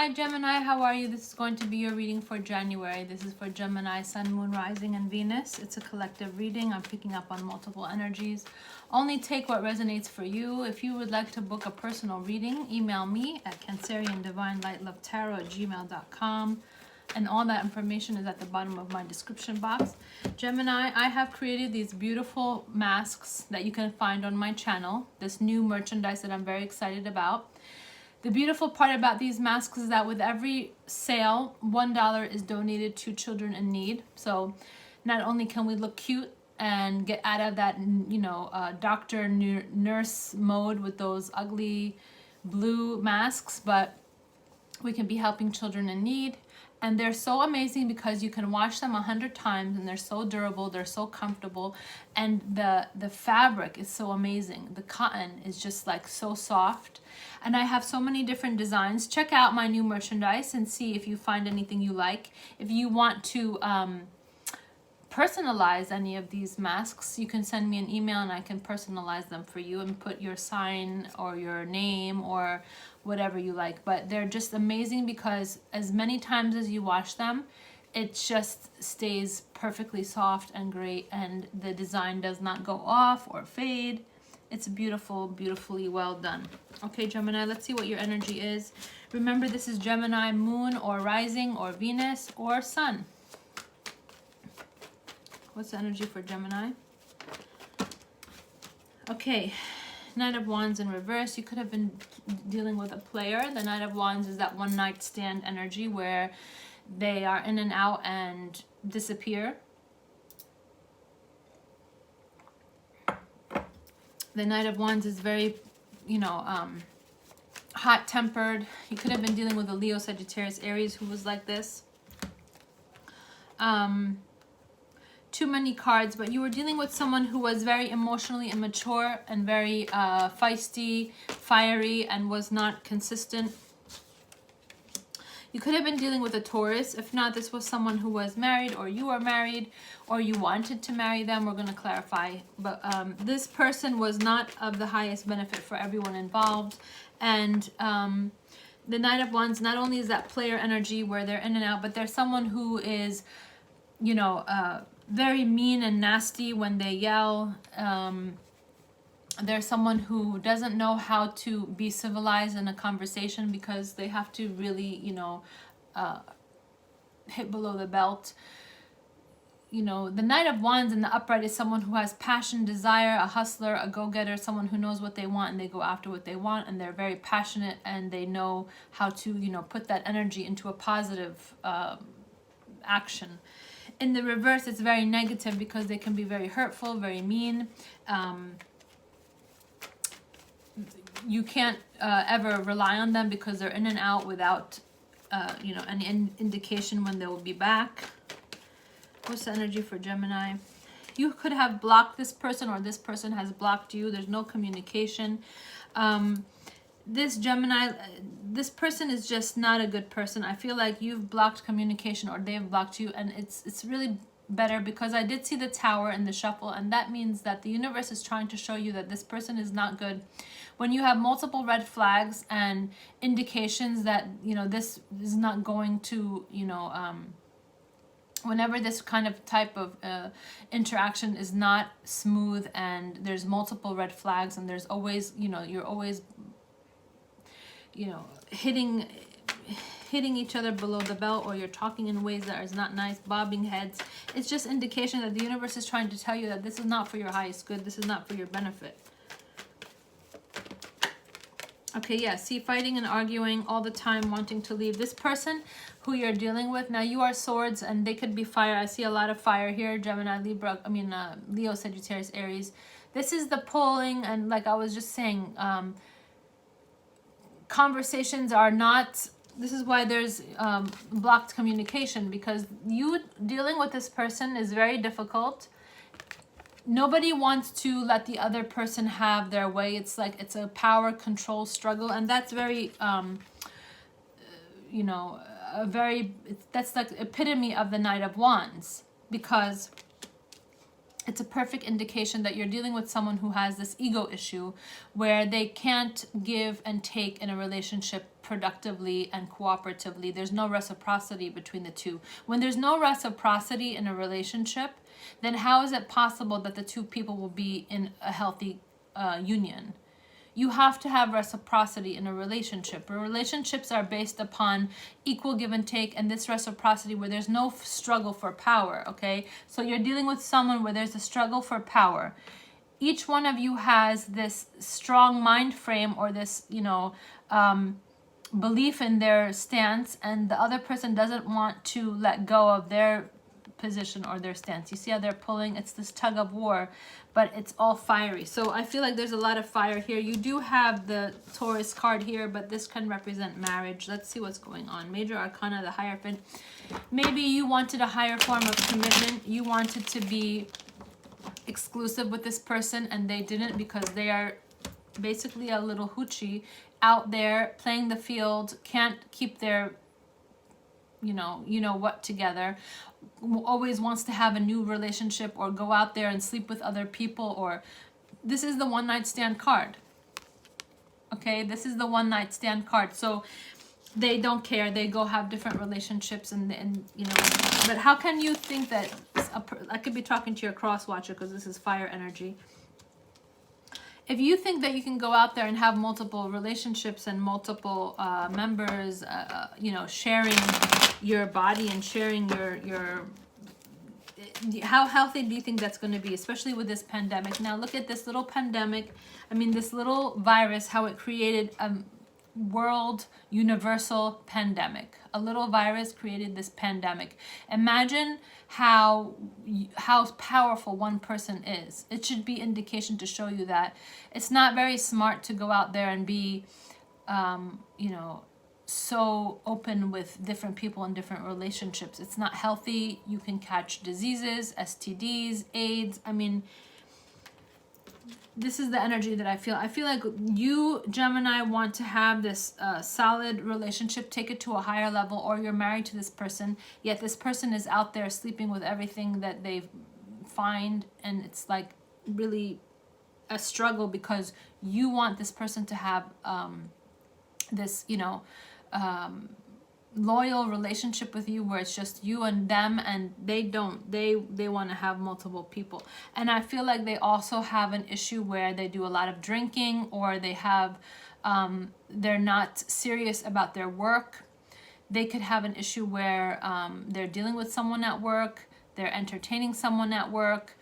Hi Gemini, how are you? This is going to be your reading for January. This is for Gemini, Sun, Moon, Rising, and Venus. It's a collective reading. I'm picking up on multiple energies. Only take what resonates for you. If you would like to book a personal reading, email me at canceriandivinelightlovetarot@gmail.com. And all that information is at the bottom of my description box. Gemini, I have created these beautiful masks that you can find on my channel. This new merchandise that I'm very excited about. The beautiful part about these masks is that with every sale, $1 is donated to children in need. So not only can we look cute and get out of that, doctor, nurse mode with those ugly blue masks, but we can be helping children in need. And they're so amazing because you can wash them 100 times and they're so durable, they're so comfortable, and the fabric is so amazing. The cotton is just like so soft. And I have so many different designs. Check out my new merchandise and see if you find anything you like. If you want to personalize any of these masks, you can send me an email and I can personalize them for you and put your sign or your name or whatever you like. But they're just amazing because as many times as you wash them, it just stays perfectly soft and great, and the design does not go off or fade. It's beautiful, beautifully well done. Okay, Gemini, let's see what your energy is. Remember, this is Gemini, Moon or Rising or Venus or Sun. What's the energy for Gemini? Okay, Knight of Wands in reverse. You could have been dealing with a player. The Knight of Wands is that one night stand energy where they are in and out and disappear. The Knight of Wands is very, hot-tempered. You could have been dealing with a Leo, Sagittarius, Aries who was like this. Too many cards, but you were dealing with someone who was very emotionally immature and very feisty, fiery, and was not consistent. You could have been dealing with a Taurus. If not, this was someone who was married, or you were married, or you wanted to marry them. We're going to clarify. But this person was not of the highest benefit for everyone involved. And the Knight of Wands, not only is that player energy where they're in and out, but there's someone who is, very mean and nasty when they yell. There's someone who doesn't know how to be civilized in a conversation because they have to really, hit below the belt. The Knight of Wands in the upright is someone who has passion, desire, a hustler, a go-getter, someone who knows what they want and they go after what they want, and they're very passionate and they know how to, put that energy into a positive action. In the reverse, it's very negative because they can be very hurtful, very mean. You can't ever rely on them because they're in and out without, any indication when they will be back. What's the energy for Gemini? You could have blocked this person, or this person has blocked you. There's no communication. This Gemini, this person is just not a good person. I feel like you've blocked communication or they've blocked you, and it's really better because I did see the Tower in the shuffle, and that means that the universe is trying to show you that this person is not good. When you have multiple red flags and indications that, this is not going to, whenever this kind of type of interaction is not smooth and there's multiple red flags and there's always, you're always hitting each other below the belt, or you're talking in ways that is not nice, bobbing heads. It's just indication that the universe is trying to tell you that this is not for your highest good. This is not for your benefit. Okay, yeah, see, fighting and arguing all the time, wanting to leave. This person who you're dealing with, now you are swords and they could be fire. I see a lot of fire here. Gemini, Leo, Sagittarius, Aries. This is the pulling, and like I was just saying, conversations are not, this is why there's blocked communication, because you dealing with this person is very difficult. Nobody wants to let the other person have their way. It's like it's a power control struggle, and that's very that's like the epitome of the Knight of Wands, because it's a perfect indication that you're dealing with someone who has this ego issue where they can't give and take in a relationship productively and cooperatively. There's no reciprocity between the two. When there's no reciprocity in a relationship, then how is it possible that the two people will be in a healthy union? You have to have reciprocity in a relationship. Relationships are based upon equal give and take, and this reciprocity where there's no struggle for power, okay? So you're dealing with someone where there's a struggle for power. Each one of you has this strong mind frame or this, belief in their stance, and the other person doesn't want to let go of their position or their stance. You see how they're pulling? It's this tug of war, but it's all fiery. So I feel like there's a lot of fire here. You do have the Taurus card here, but this can represent marriage. Let's see what's going on. Major Arcana, the Hierophant. Maybe you wanted a higher form of commitment. You wanted to be exclusive with this person, and they didn't, because they are basically a little hoochie out there playing the field, can't keep their you know what together, always wants to have a new relationship or go out there and sleep with other people. Or this is the one night stand card, okay? This is the one night stand card. So they don't care, they go have different relationships, and but how can you think that I could be talking to your cross watcher, because this is fire energy. If you think that you can go out there and have multiple relationships and multiple members, sharing your body and sharing your how healthy do you think that's going to be, especially with this pandemic? Now look at this little pandemic. I mean, this little virus, how it created a world universal pandemic. A little virus created this pandemic. Imagine how powerful one person is. It should be indication to show you that it's not very smart to go out there and be so open with different people in different relationships. It's not healthy. You can catch diseases, STDs, AIDS. I mean, this is the energy that I feel. I feel like you, Gemini, want to have this solid relationship, take it to a higher level, or you're married to this person, yet this person is out there sleeping with everything that they find, and it's like really a struggle because you want this person to have this, loyal relationship with you where it's just you and them, and they don't. They want to have multiple people. And I feel like they also have an issue where they do a lot of drinking, or they have they're not serious about their work. They could have an issue where they're dealing with someone at work, they're entertaining someone at work.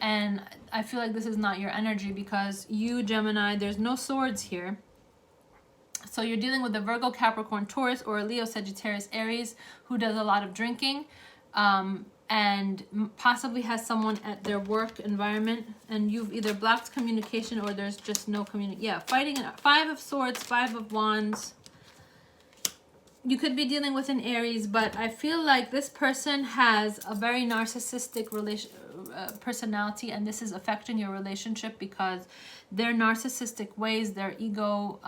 And I feel like this is not your energy, because you, Gemini, there's no swords here. So you're dealing with a Virgo, Capricorn, Taurus, or a Leo, Sagittarius, Aries who does a lot of drinking and possibly has someone at their work environment, and you've either blocked communication or there's just no communication. Yeah, fighting. 5 of Swords, 5 of Wands. You could be dealing with an Aries, but I feel like this person has a very narcissistic personality, and this is affecting your relationship because their narcissistic ways, their ego,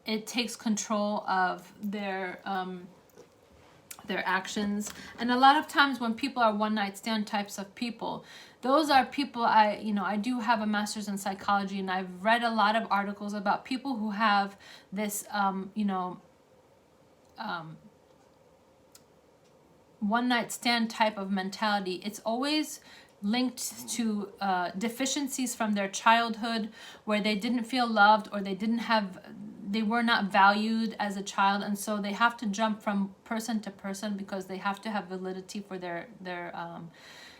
it takes control of their actions. And a lot of times when people are one night stand types of people, those are people, I do have a master's in psychology, and I've read a lot of articles about people who have this, one night stand type of mentality. It's always linked to deficiencies from their childhood where they didn't feel loved, or they were not valued as a child, and so they have to jump from person to person because they have to have validity for their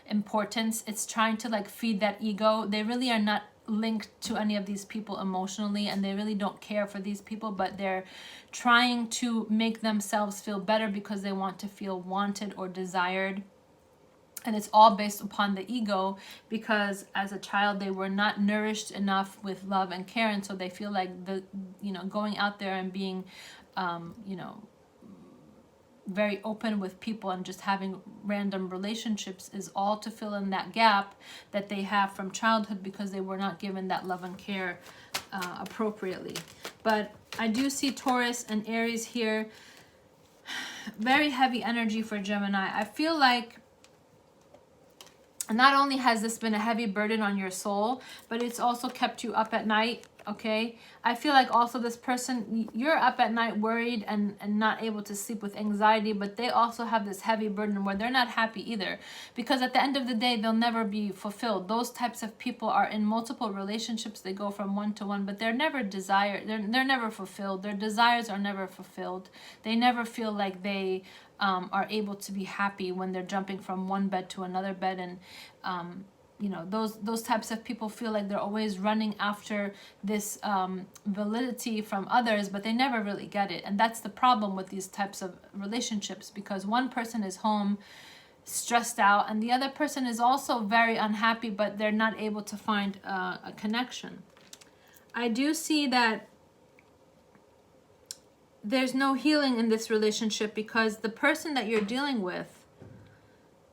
importance. It's trying to like feed that ego. They really are not linked to any of these people emotionally, and they really don't care for these people, but they're trying to make themselves feel better because they want to feel wanted or desired. And it's all based upon the ego, because as a child they were not nourished enough with love and care, and so they feel like going out there and being very open with people and just having random relationships is all to fill in that gap that they have from childhood, because they were not given that love and care appropriately. But I do see Taurus and Aries here. Very heavy energy for Gemini. I feel like not only has this been a heavy burden on your soul, but it's also kept you up at night, okay? I feel like also this person, you're up at night worried and not able to sleep with anxiety, but they also have this heavy burden where they're not happy either. Because at the end of the day, they'll never be fulfilled. Those types of people are in multiple relationships. They go from one to one, but they're never they're never fulfilled. Their desires are never fulfilled. They never feel like they are able to be happy when they're jumping from one bed to another bed. And you know, those types of people feel like they're always running after this validity from others, but they never really get it. And that's the problem with these types of relationships, because one person is home stressed out and the other person is also very unhappy, but they're not able to find a connection. I do see that there's no healing in this relationship because the person that you're dealing with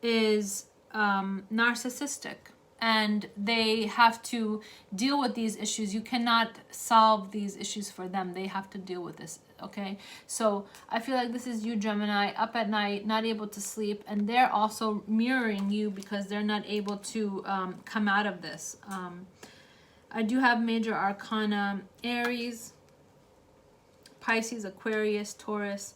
is narcissistic, and they have to deal with these issues. You cannot solve these issues for them. They have to deal with this, okay? So I feel like this is you, Gemini, up at night, not able to sleep, and they're also mirroring you because they're not able to come out of this. I do have major arcana: Aries, Pisces, Aquarius, Taurus.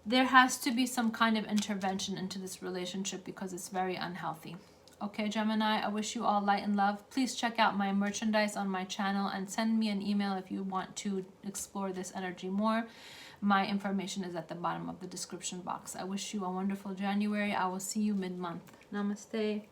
There has to be some kind of intervention into this relationship because it's very unhealthy. Okay, Gemini, I wish you all light and love. Please check out my merchandise on my channel and send me an email if you want to explore this energy more. My information is at the bottom of the description box. I wish you a wonderful January. I will see you mid-month. Namaste.